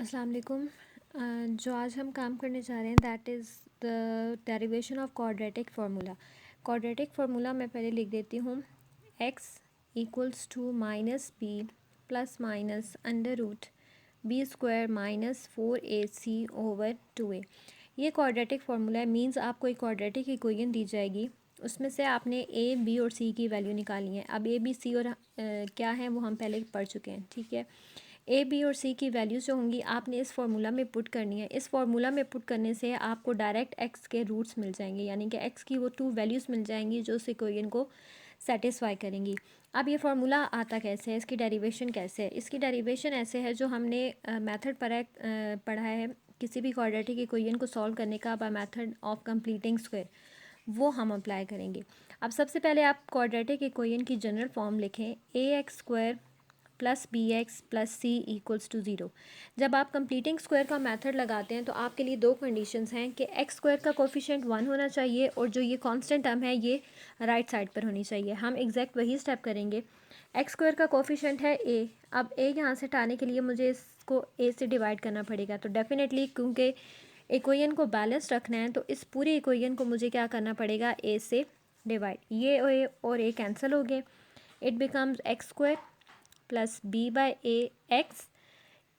अस्सलाम वालेकुम। जो आज हम काम करने जा रहे हैं that is the derivation of quadratic formula. Quadratic formula मैं पहले लिख देती हूँ। x equals to minus b plus minus under root b square minus 4ac over 2a। ये क्वाड्रेटिक फार्मूला है, मीन्स आपको एक क्वाड्रेटिक इक्वेशन दी जाएगी, उसमें से आपने ए बी और सी की वैल्यू निकालनी है। अब ए बी सी और क्या है वो हम पहले पढ़ चुके हैं, ठीक है। ए बी और सी की वैल्यूज़ जो होंगी आपने इस फार्मूला में पुट करनी है। इस फार्मूला में पुट करने से आपको डायरेक्ट एक्स के रूट्स मिल जाएंगे, यानी कि एक्स की वो 2 वैल्यूज़ मिल जाएंगी जो इस इक्वेशन को सेटिस्फाई करेंगी। अब ये फार्मूला आता कैसे है, इसकी डेरिवेशन कैसे है? इसकी डेरिवेशन ऐसे है जो हमने मेथड पढ़ा है किसी भी क्वाड्रेटिक इक्वेशन को सॉल्व करने का by method of completing square, वो हम अप्लाई करेंगे। अब सबसे पहले आप क्वाड्रेटिक इक्वेशन की जनरल फॉर्म लिखें, a x square plus b x plus c equals to zero. जब आप कंप्लीटिंग स्क्वायर का मेथड लगाते हैं तो आपके लिए दो कंडीशंस हैं कि एक्स स्क्वायर का कोफिशिएंट 1 होना चाहिए और जो ये कांस्टेंट टर्म है ये राइट साइड पर होनी चाहिए। हम एग्जैक्ट वही स्टेप करेंगे। एक्स स्क्वायर का कोफिशिएंट है ए। अब ए यहाँ से हटाने के लिए मुझे इसको ए से डिवाइड करना पड़ेगा, तो डेफिनेटली क्योंकि इक्वेशन को बैलेंस रखना है तो इस पूरे इक्वेशन को मुझे क्या करना पड़ेगा, ए से डिवाइड। ये और ए कैंसिल हो गए, it becomes x square plus b by a x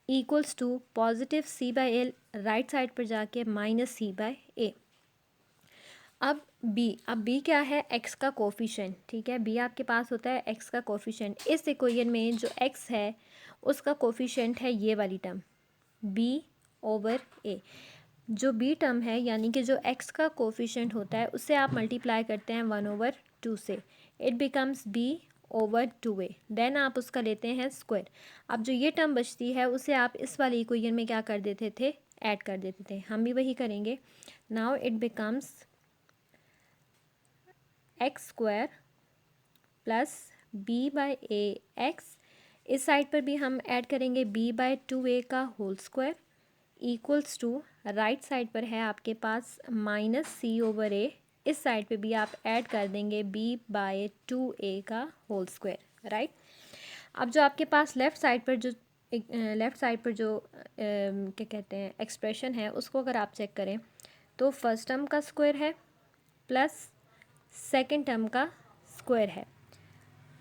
equals to positive c by एल, राइट साइड पर जाके माइनस सी बाई ए। अब बी क्या है, एक्स का कोफिशिएंट, ठीक है। बी आपके पास होता है एक्स का कोफिशिएंट। इस इक्वेशन में जो एक्स है उसका कोफिशिएंट है ये वाली टर्म बी ओवर ए। जो बी टर्म है यानी कि जो एक्स का कोफिशिएंट होता है उससे आप मल्टीप्लाई करते हैं 1/2 से, it becomes b over 2a। Then आप उसका लेते हैं स्क्वायर। अब जो ये टर्म बचती है उसे आप इस वाली इक्वेशन में क्या कर देते थे, ऐड कर देते थे। हम भी वही करेंगे। Now it becomes x square plus b by a x, इस साइड पर भी हम ऐड करेंगे b बाई 2a का whole square equals to, right side पर है आपके पास माइनस सी ओवर ए, इस साइड पे भी आप ऐड कर देंगे b बाय 2a का होल स्क्वायर, राइट। अब जो आपके पास लेफ़्ट साइड पर जो क्या कहते हैं एक्सप्रेशन है उसको अगर आप चेक करें तो फर्स्ट टर्म का स्क्वायर है प्लस सेकंड टर्म का स्क्वायर है,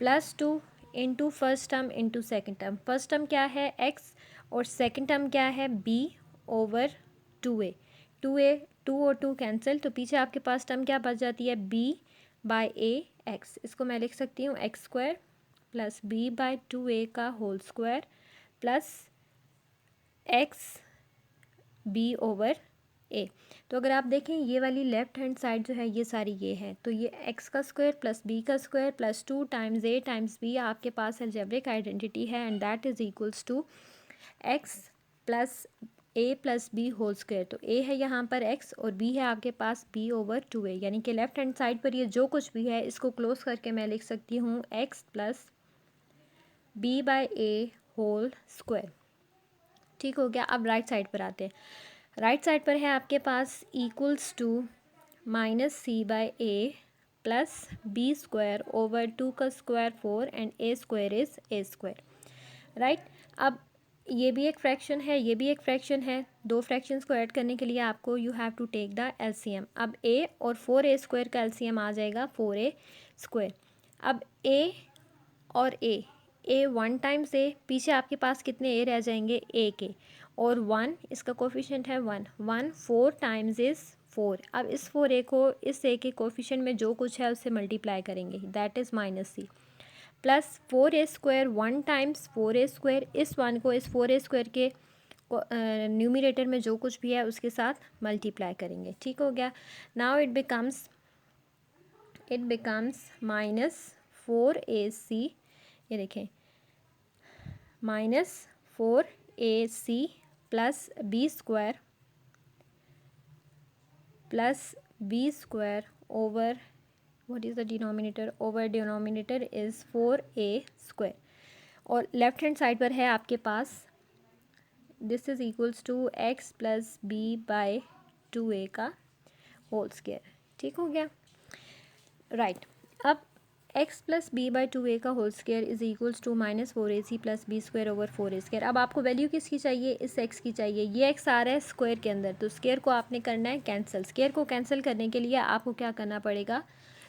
+2 into first term into second term. First term क्या है एक्स और सेकेंड टर्म क्या है b ओवर 2a। 2 और 2 कैंसिल, तो पीछे आपके पास टर्म क्या बच जाती है, b बाय ए एक्स। इसको मैं लिख सकती हूँ x square plus b by 2a का whole square plus x b over a. तो अगर आप देखें ये वाली लेफ्ट हैंड साइड जो है ये सारी ये है, तो ये एक्स का स्क्वायर प्लस बी का square plus 2 times a times b आपके पास अलजेब्रिक आइडेंटिटी है, and that is equals to x plus a plus b whole square. तो ए है यहाँ पर एक्स और बी है आपके पास बी ओवर 2a, यानी कि लेफ्ट हैंड साइड पर ये जो कुछ भी है इसको क्लोज करके मैं लिख सकती हूँ x plus b by a whole square. ठीक हो गया। अब राइट साइड पर आते हैं। राइट साइड पर है आपके पास equals to minus c by a plus b square over 2 का square 4 and a square is a square, right. अब ये भी एक फ्रैक्शन है, ये भी एक फ्रैक्शन है। दो फ्रैक्शंस को ऐड करने के लिए आपको you have to take the LCM. अब ए और 4a स्क्वायर का एलसीएम आ जाएगा 4a स्क्वायर। अब ए और ए 1 टाइम्स ए, पीछे आपके पास कितने ए रह जाएंगे, ए के, और 1 इसका कोफिशिएंट है 1 4 टाइम्स इज़ 4। अब इस 4a को इस ए के कोफिशिएंट में जो कुछ है उससे मल्टीप्लाई करेंगे, that is minus c plus 4a square 1 times 4a square, इस 1 को इस 4a स्क्वायर के न्यूमिनेटर में जो कुछ भी है उसके साथ मल्टीप्लाई करेंगे। ठीक हो गया। Now it becomes minus 4ac, ये देखें minus 4ac plus b square over what is the denominator, over denominator is 4a square, और लेफ्ट हैंड साइड पर है आपके पास this is equals to x plus b by 2a का whole square. ठीक हो गया, राइट। अब x plus b by two a का whole square is equals to minus 4ac plus b square over 4a square. अब आपको value किसकी चाहिए, इस एक्स की चाहिए। ये एक्स आ रहा है स्क्वायर के अंदर, तो स्क्वायर को आपने करना है कैंसिल। स्क्वायर को कैंसिल करने के लिए आपको क्या करना पड़ेगा,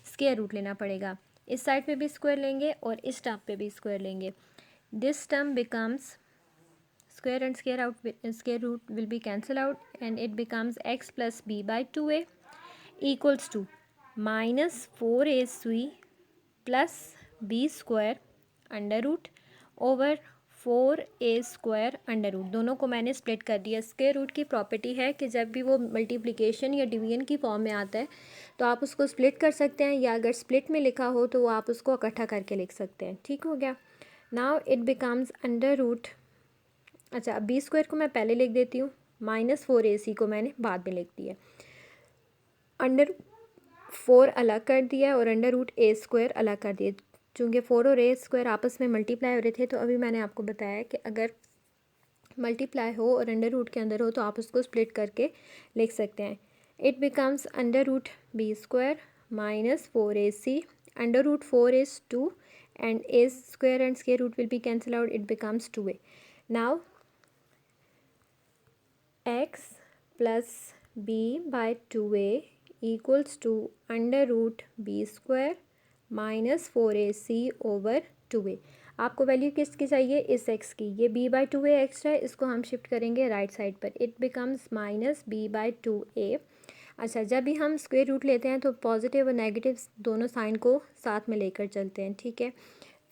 स्क्वायर रूट लेना पड़ेगा। इस साइड पे भी स्क्वायर लेंगे और इस टर्म पे भी स्क्वायर लेंगे। This term becomes square and square root will be cancel out and it becomes x plus b by 2a equals to minus 4ac plus b square under root over 4a square under root. दोनों को मैंने split कर दिया। Square root की property है कि जब भी वो मल्टीप्लिकेशन या डिवीजन की फॉर्म में आता है तो आप उसको स्प्लिट कर सकते हैं, या अगर स्प्लिट में लिखा हो तो आप उसको इकट्ठा करके लिख सकते हैं। ठीक हो गया। Now it becomes under root, अच्छा अब बी स्क्वायर को मैं पहले लिख देती हूँ, माइनस 4ac को मैंने बाद में लिख दिया। अंडर 4 अलग कर दिया और अंडर रूट ए स्क्वायर अलग कर दिया। चूँकि 4 और ए स्क्वायर आपस में मल्टीप्लाई हो रहे थे, तो अभी मैंने आपको बताया कि अगर मल्टीप्लाई हो और अंडर रूट के अंदर हो तो आप उसको स्प्लिट करके लिख सकते हैं। It becomes under root b square minus 4ac, under root 4 is 2 and a square and square root will be cancelled out, it becomes 2a. Now x plus b by 2a equals to under root b square minus 4ac over 2a। आपको value किसकी चाहिए, इस x की। ये b by 2a extra है, इसको हम shift करेंगे राइट साइड पर। It becomes minus b by 2a। अच्छा, जब भी हम स्क्वायर रूट लेते हैं तो पॉजिटिव और नेगेटिव दोनों साइन को साथ में लेकर चलते हैं। ठीक है।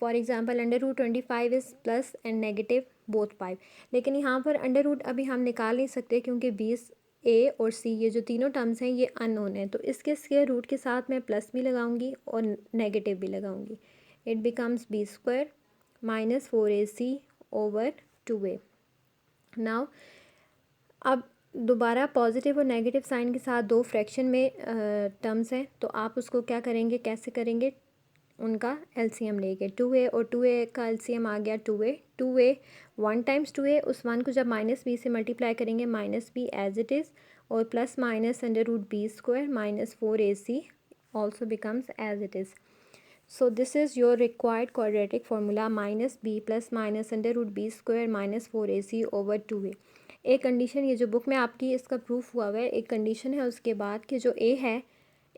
For example under root 25 is plus and negative both 5, लेकिन यहाँ पर अंडर रूट अभी हम निकाल नहीं सकते क्योंकि 20 ए और सी ये जो तीनों टर्म्स हैं ये अननोन है। तो इसके स्क्वायर रूट के साथ मैं प्लस भी लगाऊंगी और नेगेटिव भी लगाऊंगी। It becomes b square minus 4ac over 2a। Now अब दोबारा पॉजिटिव और नेगेटिव साइन के साथ दो फ्रैक्शन में टर्म्स हैं, तो आप उसको क्या करेंगे, कैसे करेंगे, उनका एलसीएम लेके 2a और 2a का एलसीएम आ गया 2a। 2a 1 टाइम्स 2a, उस 1 को जब माइनस बी से मल्टीप्लाई करेंगे minus b as it is, और plus minus under root b square minus 4ac also becomes as it is. So this is your required quadratic formula, minus b plus minus under root b square minus 4ac over 2a। एक condition, ये जो book में आपकी इसका proof हुआ हुआ है, एक कंडीशन है उसके बाद कि जो a है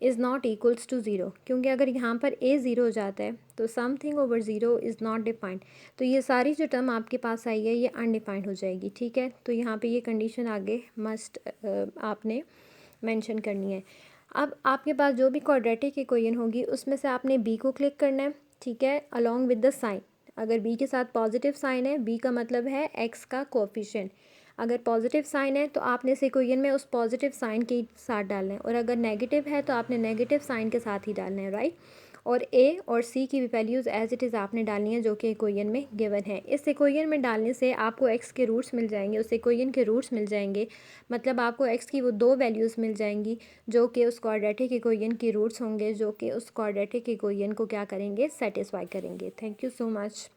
is not equals to zero, क्योंकि अगर यहाँ पर a ज़ीरो हो जाता है तो something over zero is not defined, तो ये सारी जो टर्म आपके पास आई है ये अनडिफाइंड हो जाएगी। ठीक है। तो यहाँ पे ये कंडीशन आगे मस्ट आपने मेंशन करनी है। अब आपके पास जो भी क्वाड्रेटिक इक्वेशन होगी उसमें से आपने b को क्लिक करना है। ठीक है। अलॉन्ग विद द साइन, अगर b के साथ पॉजिटिव साइन है, b का मतलब है x का कोफिशिएंट, अगर पॉजिटिव साइन है तो आपने इस इक्वेशन में उस पॉजिटिव साइन के साथ डालना है, और अगर नेगेटिव है तो आपने नेगेटिव साइन के साथ ही डालना है, राइट। और a और c की वैल्यूज़ एज इट इज़ आपने डालनी है जो कि इक्वेशन में गिवन है। इस इक्वेशन में डालने से आपको x के रूट्स मिल जाएंगे, उस इक्वेशन के रूट्स मिल जाएंगे, मतलब आपको x की वो दो वैल्यूज़ मिल जाएंगी जो कि उस क्वाड्रेटिक इक्वेशन की रूट्स होंगे, जो कि उस क्वाड्रेटिक इक्वेशन को क्या करेंगे, सेटिस्फाई करेंगे। Thank you so much.